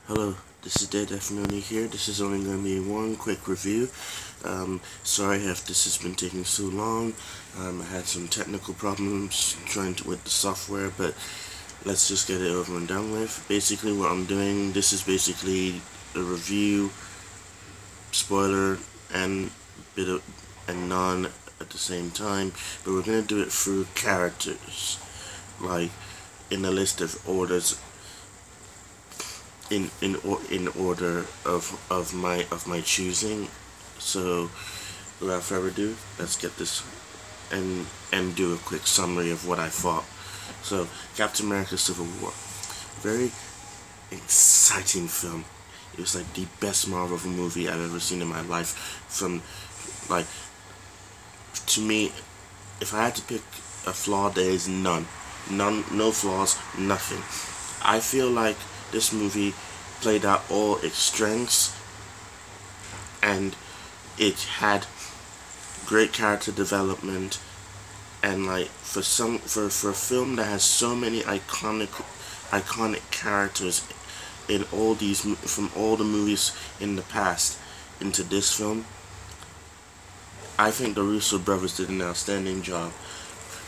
Hello, this is Dead Definitely here. This is only going to be one quick review. Sorry if this has been taking so long. I had some technical problems with the software, but let's just get it over and done with. Basically, what I'm doing, this is basically a review, spoiler, and bit of and non at the same time. But we're going to do it through characters, like in a list of orders in order of my choosing. So without further ado, let's get this and do a quick summary of what I thought. So Captain America: Civil War, very exciting film. It was like the best Marvel movie I've ever seen in my life. From like to me, if I had to pick a flaw, there is none, no flaws, nothing. I feel like this movie played out all its strengths, and it had great character development, and like for a film that has so many iconic characters in all these from all the movies in the past into this film, I think the Russo brothers did an outstanding job.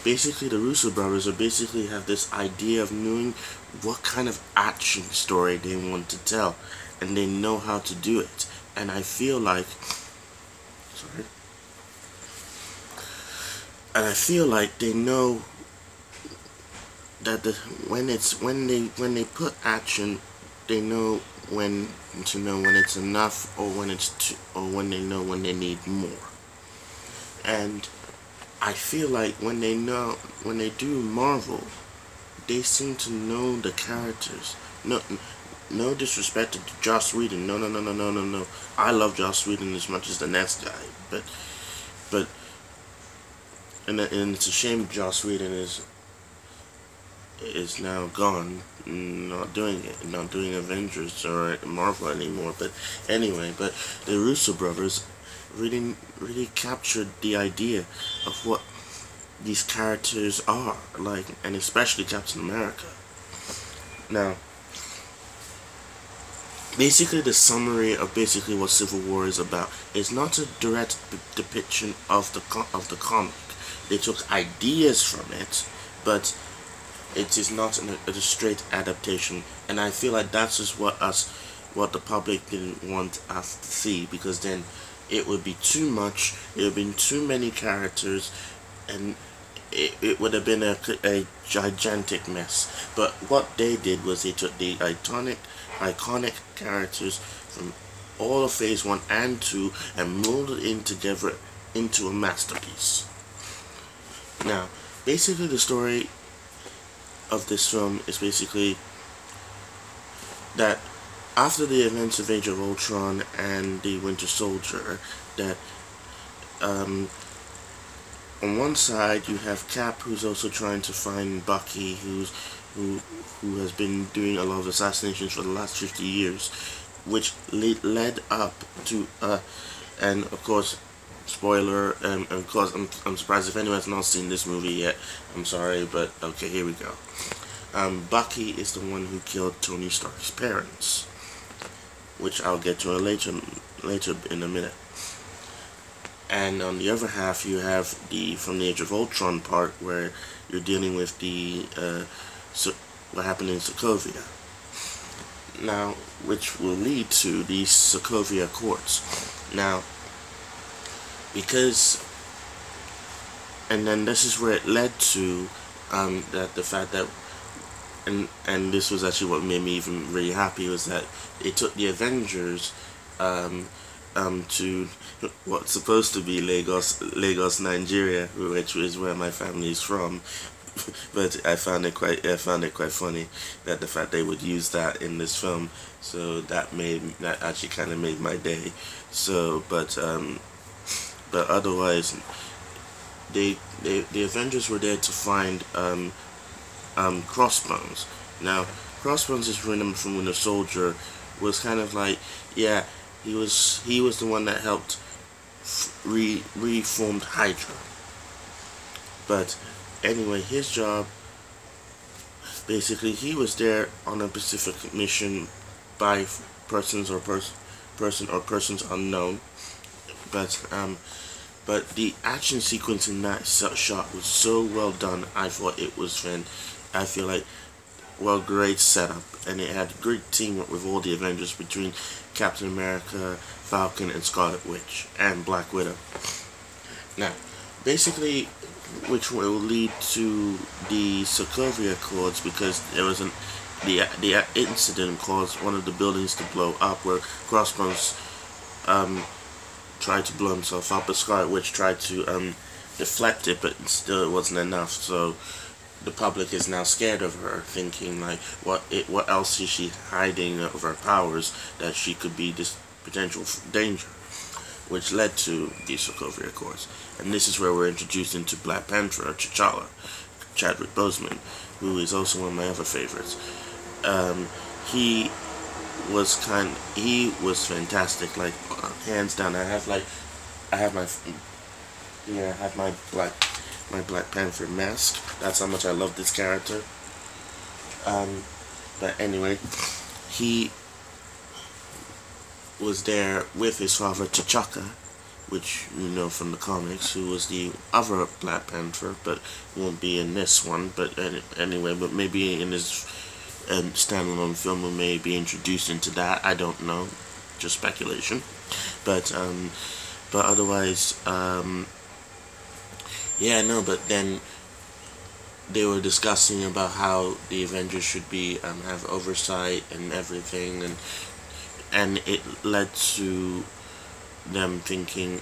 Basically, the Russo brothers have this idea of knowing what kind of action story they want to tell, and they know how to do it. And I feel like, sorry, and I feel like they know that when they put action, they know when to know when it's enough, or when they know when they need more. And I feel like when they do Marvel, they seem to know the characters. No disrespect to Joss Whedon. No. I love Joss Whedon as much as the next guy, but and it's a shame Joss Whedon is now gone, not doing it, not doing Avengers or Marvel anymore. But anyway, but the Russo brothers really captured the idea of what these characters are like, and especially Captain America. Now, basically, the summary of basically what Civil War is about is not a direct depiction of the comic. They took ideas from it, but it is not a straight adaptation. And I feel like that's just what the public didn't want us to see, because then it would be too much. It would have been too many characters, and it would have been a gigantic mess. But what they did was they took the iconic characters from all of Phase 1 and 2 and molded it together into a masterpiece. Now, basically the story of this film is basically that after the events of Age of Ultron and the Winter Soldier, that on one side you have Cap, who's also trying to find Bucky, who has been doing a lot of assassinations for the last 50 years, which led up to and of course, spoiler, and of course I'm surprised if anyone's not seen this movie yet. I'm sorry, but okay, here we go. Bucky is the one who killed Tony Stark's parents, which I'll get to later in a minute. And on the other half, you have from the Age of Ultron part, where you're dealing with what happened in Sokovia. Now, which will lead to the Sokovia Accords. Now, and then this is where it led to that the fact that, and this was actually what made me even really happy, was that it took the Avengers to what's supposed to be Lagos, Nigeria, which is where my family is from. But I found it quite funny that the fact they would use that in this film. So that actually kind of made my day. So, but otherwise, the Avengers were there to find Crossbones. Now, Crossbones is rhythm from Winter Soldier, was kind of like, yeah, he was the one that helped reformed Hydra. But anyway, his job, basically, he was there on a specific mission by persons or persons unknown. But the action sequence in that shot was so well done. I thought it was I feel like, well, great setup, and it had great teamwork with all the Avengers between Captain America, Falcon, and Scarlet Witch, and Black Widow. Now, basically, which will lead to the Sokovia Accords, because there was the incident caused one of the buildings to blow up, where Crossbones tried to blow himself up, but Scarlet Witch tried to deflect it, but still it wasn't enough. So the public is now scared of her, thinking like, what else is she hiding of her powers that she could be this potential danger, which led to the Sokovia Accords. And this is where we're introduced into Black Panther, T'Challa, Chadwick Boseman, who is also one of my other favorites. He was fantastic, like hands down. I have my Black Panther mask. That's how much I love this character. But anyway, he was there with his father T'Chaka, which you know from the comics, who was the other Black Panther, but won't be in this one. But anyway, but maybe in his standalone film we may be introduced into that. I don't know, just speculation. But otherwise, yeah, no. But then they were discussing about how the Avengers should be have oversight and everything, and it led to them thinking,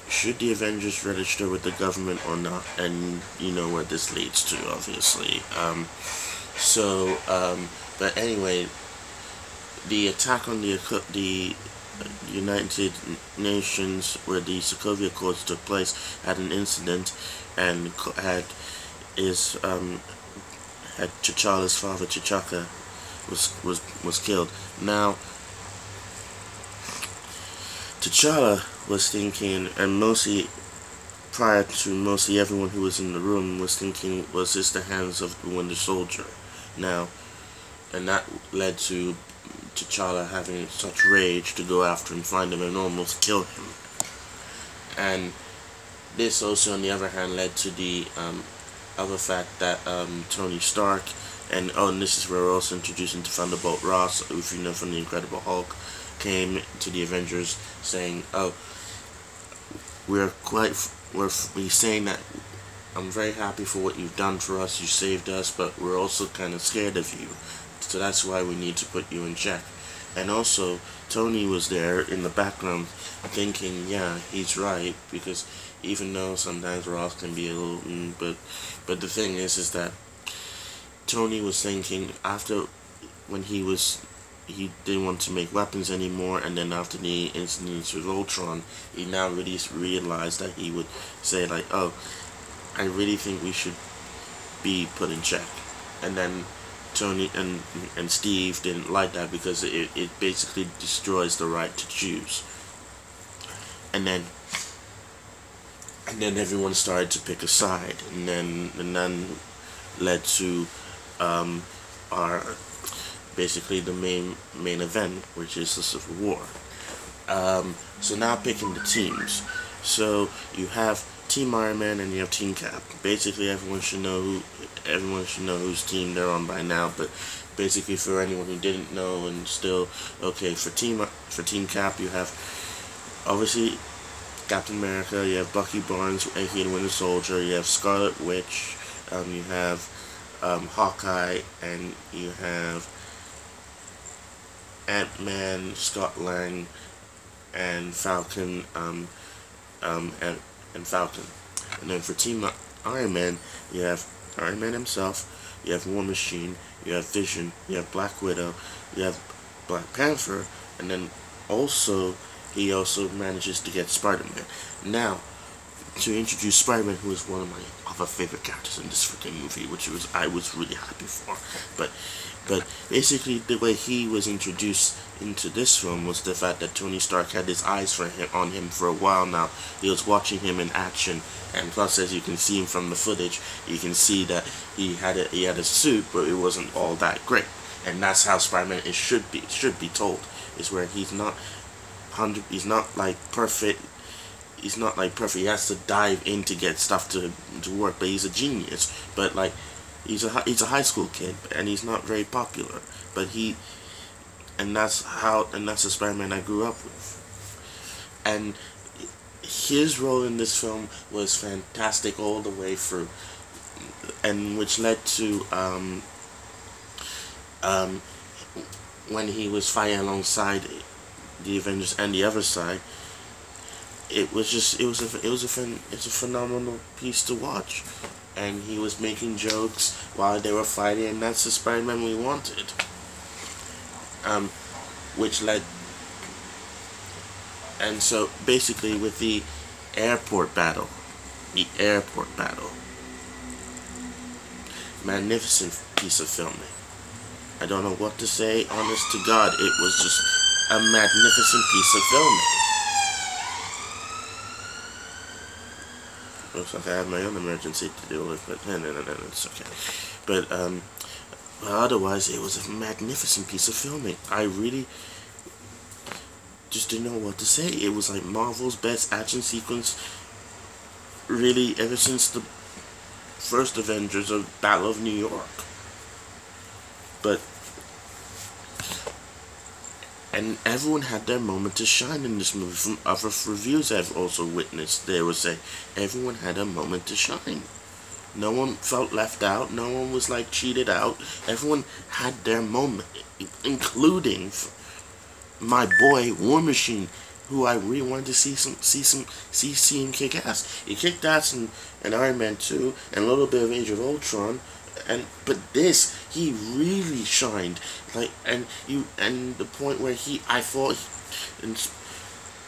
should the Avengers register with the government or not? And you know where this leads to, obviously. But anyway, the attack on the United Nations, where the Sokovia Accords took place, had an incident, and had T'Challa's father T'Chaka was killed. Now, T'Challa was thinking, and mostly prior to mostly everyone who was in the room was thinking, was this the hands of the Winter Soldier? Now, and that led to T'Challa having such rage to go after and find him and almost kill him. And this also, on the other hand, led to the other fact that Tony Stark, and this is where we're also introducing to Thunderbolt Ross, if you know from the Incredible Hulk, came to the Avengers saying, "Oh, he's saying that I'm very happy for what you've done for us. You saved us, but we're also kind of scared of you. So that's why we need to put you in check." And also, Tony was there in the background thinking, yeah, he's right, because even though sometimes Ross can be a little, but the thing is that Tony was thinking after, when he didn't want to make weapons anymore, and then after the incidents with Ultron, he now really realized that he would say like, oh, I really think we should be put in check. And then Tony and Steve didn't like that, because it basically destroys the right to choose. And then everyone started to pick a side, and then led to our basically the main event, which is the Civil War. So now picking the teams. So you have Team Iron Man and you have Team Cap. Basically, everyone should know whose team they're on by now. But basically, for anyone who didn't know and still, okay, for Team Cap, you have obviously Captain America. You have Bucky Barnes, aka Winter Soldier. You have Scarlet Witch. You have Hawkeye, and you have Ant-Man, Scott Lang, and Falcon, and Falcon. And then for Team Iron Man, you have Iron Man himself, you have War Machine, you have Vision, you have Black Widow, you have Black Panther, and then also, he also manages to get Spider-Man. Now, to introduce Spider-Man, who is one of my other favorite characters in this freaking movie, which I was really happy for. But basically, the way he was introduced into this film was the fact that Tony Stark had his eyes on him for a while now. He was watching him in action, and plus, as you can see from the footage, you can see that he had a suit, but it wasn't all that great. and that's how Spider-Man should be told. Is where he's not he's not like perfect. He's not like perfect. He has to dive in to get stuff to work, but he's a genius. But like he's a high school kid, and he's not very popular. But that's the Spider-Man I grew up with, and his role in this film was fantastic all the way through, and which led to when he was fighting alongside the Avengers and the other side. It's a phenomenal piece to watch, and he was making jokes while they were fighting, and that's the Spider-Man we wanted. Which led, and so basically with the airport battle, magnificent piece of filming. I don't know what to say. Honest to God, it was just a magnificent piece of filming. Looks like I have my own emergency to deal with, but no, it's okay. But otherwise, it was a magnificent piece of filming. I really just didn't know what to say. It was like Marvel's best action sequence, really, ever since the first Avengers of Battle of New York. And everyone had their moment to shine in this movie. From other reviews I've also witnessed, they would say everyone had a moment to shine. No one felt left out. No one was like cheated out. Everyone had their moment, including my boy War Machine, who I really wanted to see him kick ass. He kicked ass in Iron Man 2 and a little bit of Age of Ultron. But this, he really shined, and the point where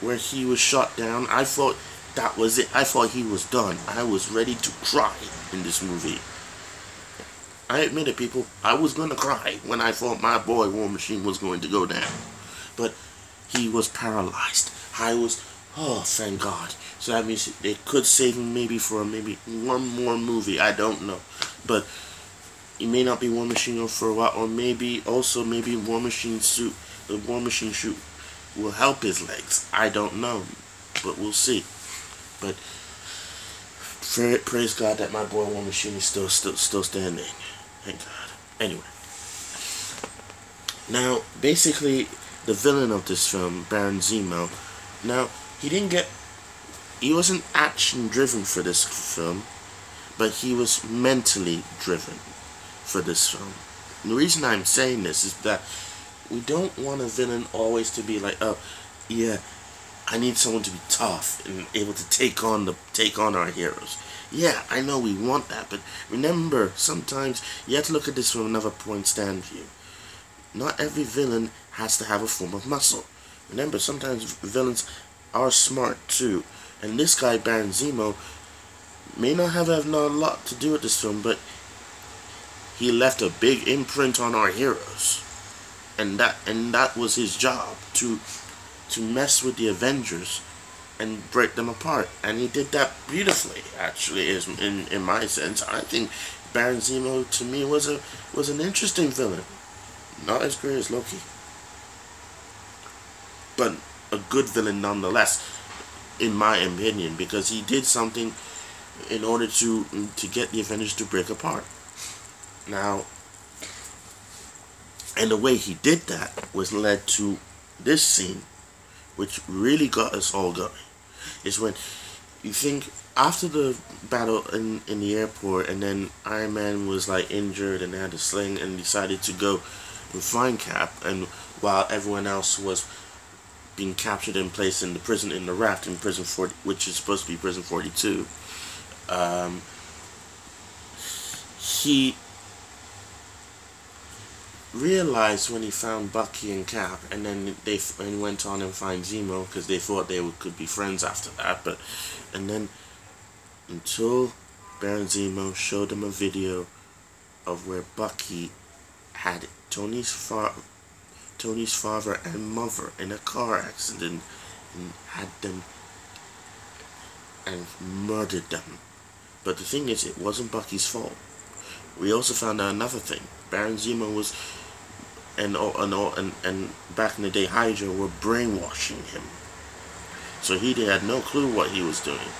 where he was shot down, I thought that was it. I thought he was done. I was ready to cry in this movie. I admit it, people. I was gonna cry when I thought my boy War Machine was going to go down, but he was paralyzed. Oh, thank God. So that means it could save him maybe for one more movie. I don't know, but. He may not be War Machine for a while, or maybe War Machine suit, the War Machine suit will help his legs. I don't know, but we'll see. But praise God that my boy War Machine is still standing. Thank God. Anyway, now basically the villain of this film, Baron Zemo. Now he wasn't action driven for this film, but he was mentally driven for this film. And the reason I'm saying this is that we don't want a villain always to be like, oh, yeah, I need someone to be tough and able to take on our heroes. Yeah, I know we want that, but remember, sometimes you have to look at this from another point stand view. Not every villain has to have a form of muscle. Remember, sometimes villains are smart too. And this guy, Baron Zemo, may not have a lot to do with this film, but he left a big imprint on our heroes, and that was his job, to mess with the Avengers and break them apart, and he did that beautifully. Actually, in my sense, I think Baron Zemo to me was an interesting villain, not as great as Loki, but a good villain nonetheless, in my opinion, because he did something in order to get the Avengers to break apart. Now, and the way he did that was led to this scene, which really got us all going. Is when you think after the battle in the airport, and then Iron Man was like injured and had a sling and decided to go and find Cap, and while everyone else was being captured and placed in the prison, in the raft in prison 40, which is supposed to be prison 42, he realized when he found Bucky and Cap, and then they went on and find Zemo, because they thought they could be friends after that, and then until Baron Zemo showed them a video of where Bucky had Tony's father and mother in a car accident and had them and murdered them. But the thing is, it wasn't Bucky's fault. We also found out another thing. Baron Zemo was and back in the day, Hydra were brainwashing him, so he had no clue what he was doing.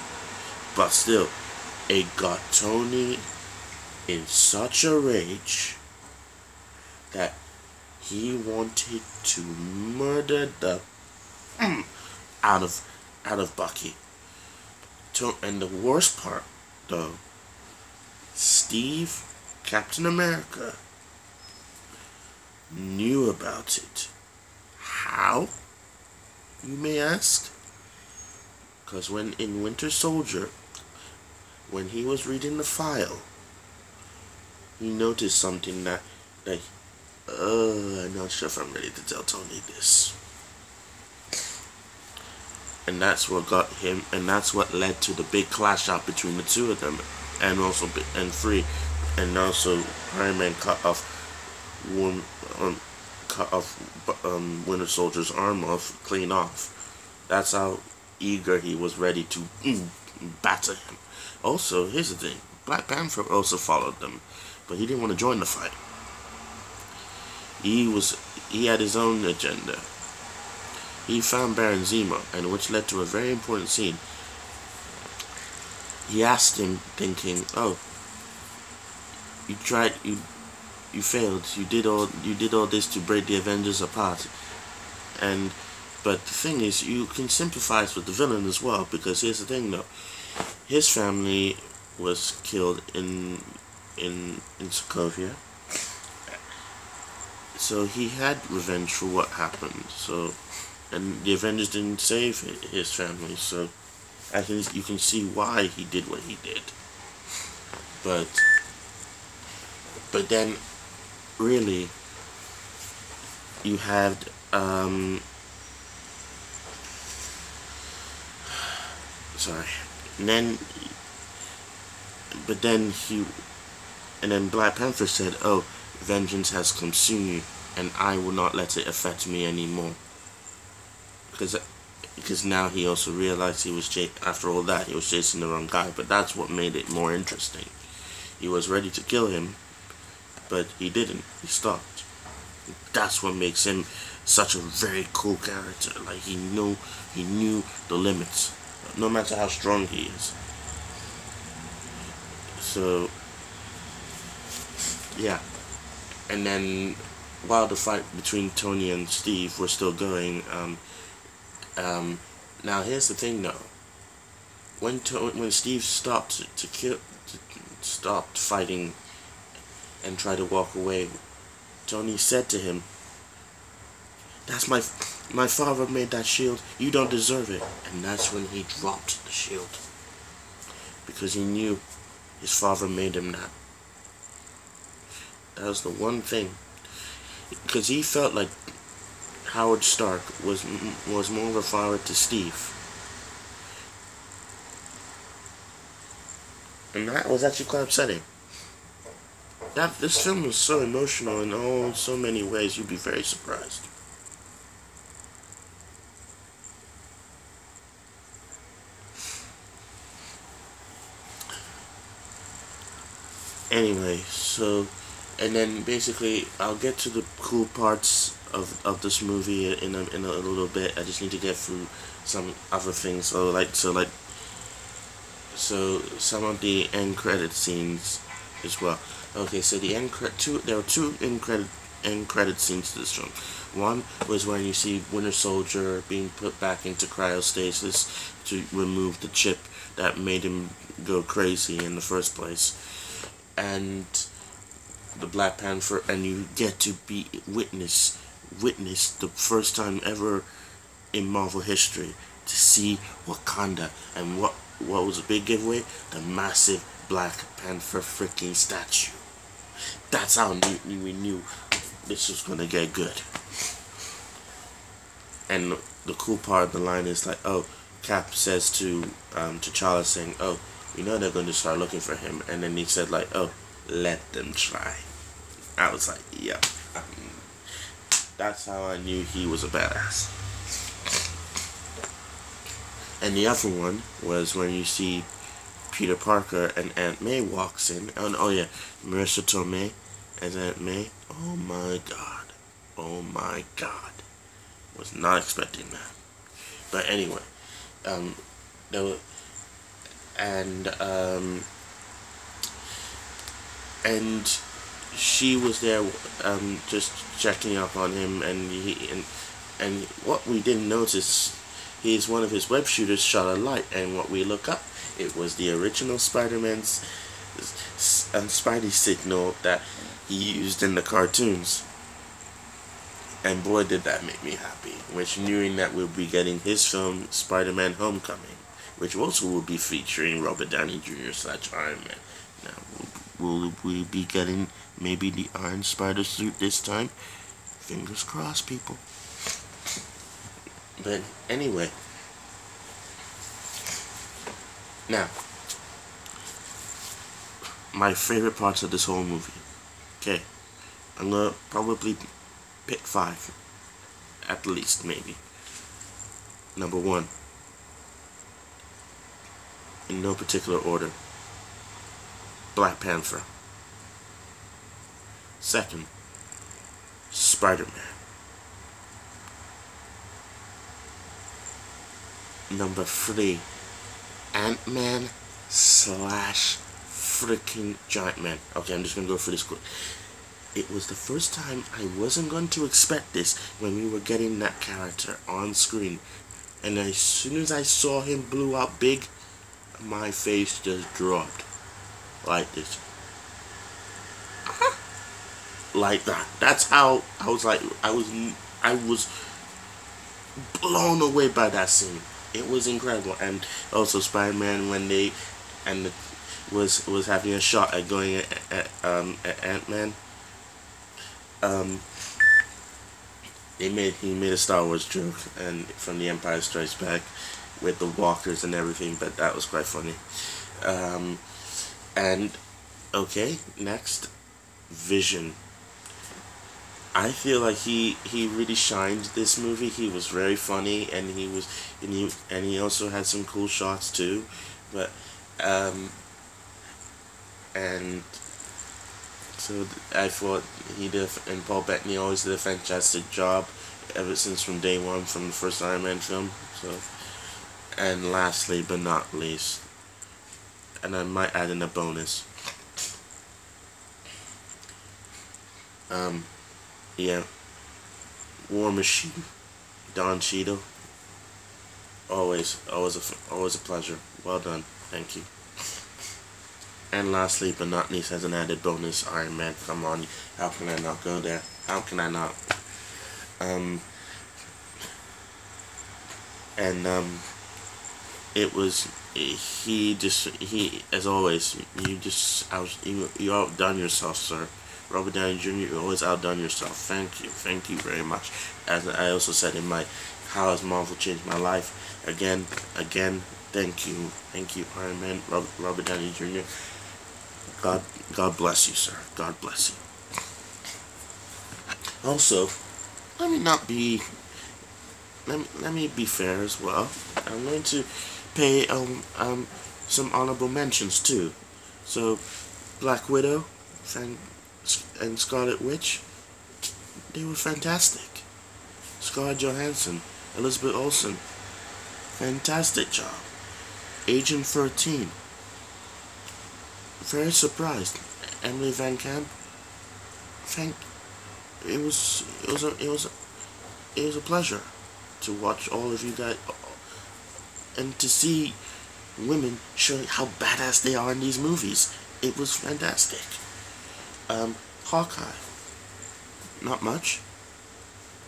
But still, it got Tony in such a rage that he wanted to murder the out of Bucky. And the worst part, though, Steve, Captain America, knew about it. How, you may ask? Because when in Winter Soldier, when he was reading the file, he noticed something that I'm not sure if I'm ready to tell Tony this. And that's what got him, and that's what led to the big clash out between the two of them, and also and also Iron Man cut off Winter Soldier's arm off, clean off. That's how eager he was, ready to batter him. Also, here's the thing: Black Panther also followed them, but he didn't want to join the fight. He had his own agenda. He found Baron Zemo, and which led to a very important scene. He asked him, thinking, "Oh, you failed. You did all this to break the Avengers apart." But the thing is, you can sympathize with the villain as well, because here's the thing, though: his family was killed in Sokovia, so he had revenge for what happened. And the Avengers didn't save his family, so you can see why he did what he did. But then, really, you had sorry. And then Black Panther said, "Oh, vengeance has consumed you, and I will not let it affect me anymore." Because now he also realized after all that, he was chasing the wrong guy. But that's what made it more interesting. He was ready to kill him, but he didn't. He stopped. That's what makes him such a very cool character. Like, he knew the limits, no matter how strong he is. So yeah. And then while the fight between Tony and Steve was still going, now here's the thing, though. When Steve stopped stopped fighting and tried to walk away, Tony said to him, "That's my father made that shield. You don't deserve it." And that's when he dropped the shield, because he knew his father made him that. That was the one thing, because he felt like Howard Stark was more of a father to Steve. And that was actually quite upsetting. This film was so emotional in so many ways, you'd be very surprised. Anyway, so, and then basically I'll get to the cool parts of this movie in a little bit. I just need to get through some other things. So some of the end credit scenes as well. Okay, so there were two end credit scenes to this film. One was when you see Winter Soldier being put back into cryostasis to remove the chip that made him go crazy in the first place, and the Black Panther, and you get to witness the first time ever in Marvel history to see Wakanda, and what was a big giveaway? The massive Black Panther freaking statue. That's how we knew this was gonna get good. And the cool part of the line is like, oh, Cap says to T'Challa, saying, "Oh, you know they're going to start looking for him," and then he said like, "Oh, let them try." I was like, yeah. That's how I knew he was a badass. And the other one was when you see Peter Parker and Aunt May walks in. Oh yeah, Marissa Tomei as Aunt May. Oh my God, Oh my God. Was not expecting that. But anyway, there was, and and she was there, just checking up on him, and what we didn't notice, is one of his web shooters shot a light, and what we look up, it was the original Spider-Man's Spidey signal that he used in the cartoons. And boy, did that make me happy. Which, knowing that we'll be getting his film Spider-Man Homecoming, which also will be featuring Robert Downey Jr. / Iron Man. Now, will we be getting maybe the Iron Spider suit this time? Fingers crossed, people. But anyway, now, my favorite parts of this whole movie. Okay, I'm gonna probably pick 5, at least, maybe. Number 1, in no particular order, Black Panther. Second, Spider-Man. Number 3, Ant-Man / freaking Giant Man. Okay, I'm just gonna go for this quick. It was the first time I wasn't going to expect this when we were getting that character on screen. And as soon as I saw him blew out big, my face just dropped. Like this. Like that. That's how I was like, I was blown away by that scene. It was incredible. And also Spider-Man, when they was having a shot at going at Ant-Man. He made a Star Wars joke, and from The Empire Strikes Back, with the walkers and everything, but that was quite funny. And okay, next, Vision. I feel like he really shined this movie. He was very funny, and he also had some cool shots too, but and so I thought he did, and Paul Bettany always did a fantastic job ever since from day one, from the first Iron Man film. So, and lastly but not least, and I might add in a bonus, yeah, War Machine, Don Cheadle. Always a pleasure. Well done. Thank you. And lastly but not least, as an added bonus, Iron Man. Come on, how can I not go there? How can I not? It was, he as always, you outdone yourself, sir. Robert Downey Jr., you always outdone yourself. Thank you very much. As I also said in my How Has Marvel Changed My Life, again, thank you, Iron Man, Robert Downey Jr. God bless you, sir. God bless you. Also, let me be fair as well. I'm going to pay some honorable mentions too. So, Black Widow and Scarlet Witch, they were fantastic. Scarlett Johansson, Elizabeth Olsen, fantastic job. Agent 13, very surprised. Emily Van Camp, it was a pleasure to watch all of you guys and to see women showing how badass they are in these movies. It was fantastic. Hawkeye, not much,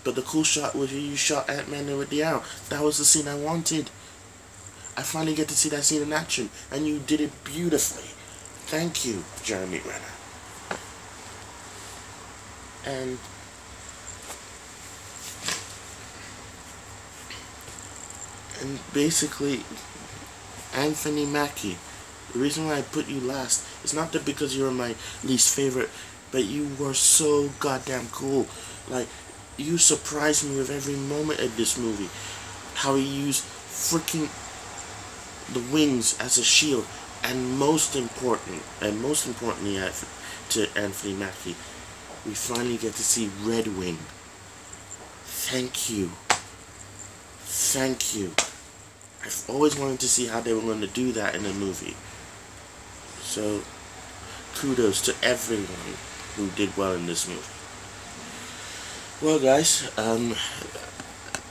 but the cool shot was you shot Ant-Man with the arrow. That was the scene I wanted. I finally get to see that scene in action, and you did it beautifully. Thank you, Jeremy Renner. And basically, Anthony Mackie. The reason why I put you last is not that because you're my least favorite, but you were so goddamn cool. Like, you surprised me with every moment of this movie. How he used freaking the wings as a shield, and most importantly to Anthony Mackie, we finally get to see Red Wing thank you. Thank you. I've always wanted to see how they were going to do that in a movie. So, kudos to everyone who did well in this movie. Well, guys,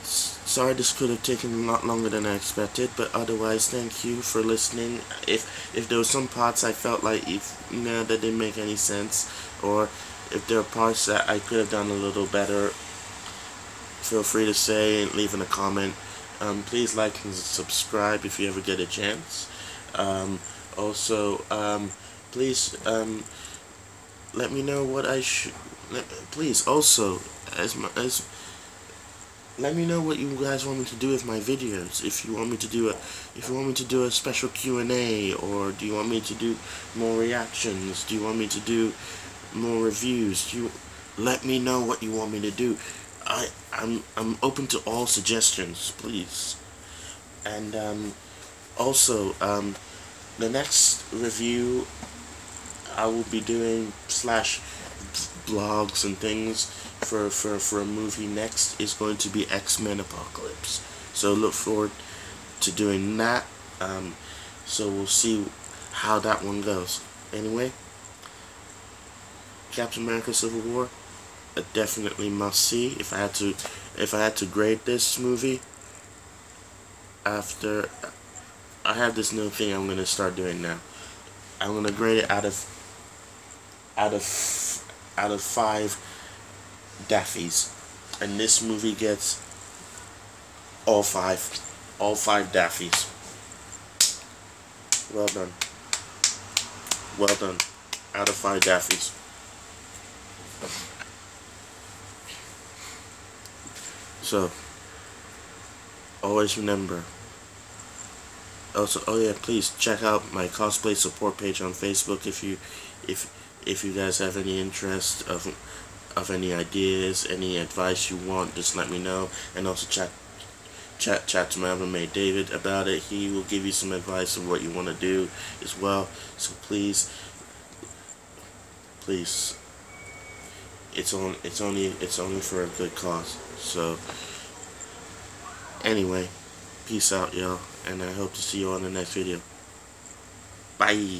sorry this could have taken a lot longer than I expected, but otherwise, thank you for listening. If there were some parts I felt like that didn't make any sense, or if there are parts that I could have done a little better, feel free to say and leave in a comment. Please like and subscribe if you ever get a chance. Also, please let me know what I should. Please also, let me know what you guys want me to do with my videos. If you want me to do a special Q&A, or do you want me to do more reactions? Do you want me to do more reviews? Let me know what you want me to do. I'm open to all suggestions, please. And also, the next review I will be doing / blogs and things for a movie next is going to be X-Men Apocalypse. So look forward to doing that. So we'll see how that one goes. Anyway, Captain America: Civil War, a definitely must see. If I had to grade this movie, after I have this new thing I'm gonna start doing now. I'm gonna grade it out of 5 Daffies, and this movie gets all 5 Daffies. Well done. Well done. Out of 5 Daffies. So, always remember. Also, oh yeah, please check out my cosplay support page on Facebook if you guys have any interest of any ideas, any advice you want, just let me know. And also chat to my other mate David about it. He will give you some advice of what you want to do as well. So please, it's only for a good cause. So anyway, peace out, y'all, and I hope to see you on the next video. Bye.